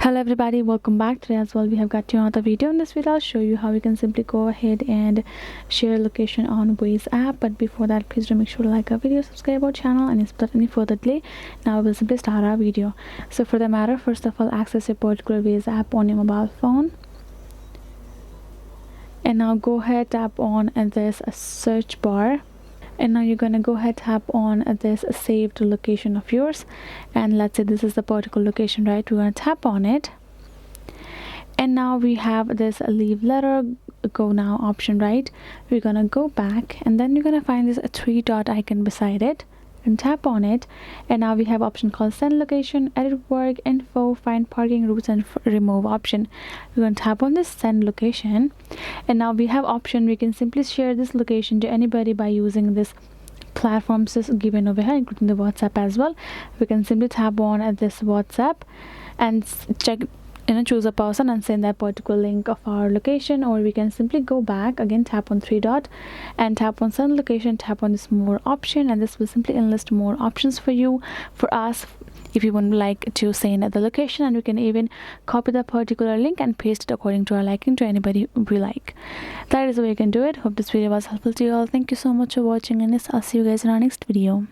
Hello everybody, welcome back. Today as well we have got you another video. In this video I'll show you how you can simply go ahead and share location on Waze app. But before that, please do make sure to like our video, subscribe our channel, and without any further delay, now we will simply start our video. So for the matter, first of all, access your particular Waze app on your mobile phone, and now go ahead, tap on this search bar, and now you're gonna go ahead, tap on this saved location of yours, and let's say this is the particular location, right? We're gonna tap on it, and now we have this leave letter go now option, right? We're gonna go back, and then you're gonna find this three dot icon beside it and tap on it, and now we have option called send location, edit work info, find parking routes, and remove option. We're going to tap on this send location, and now we have option we can simply share this location to anybody by using this platforms given over here, including the WhatsApp as well. We can simply tap on at this WhatsApp and check, choose a person and send that particular link of our location, or we can simply go back again, tap on three dot and tap on send location, tap on this more option, and this will simply enlist more options for you, for us, if you would like to send the location. And we can even copy the particular link and paste it according to our liking to anybody we like. That is the way you can do it. Hope this video was helpful to you all. Thank you so much for watching, and yes, I'll see you guys in our next video.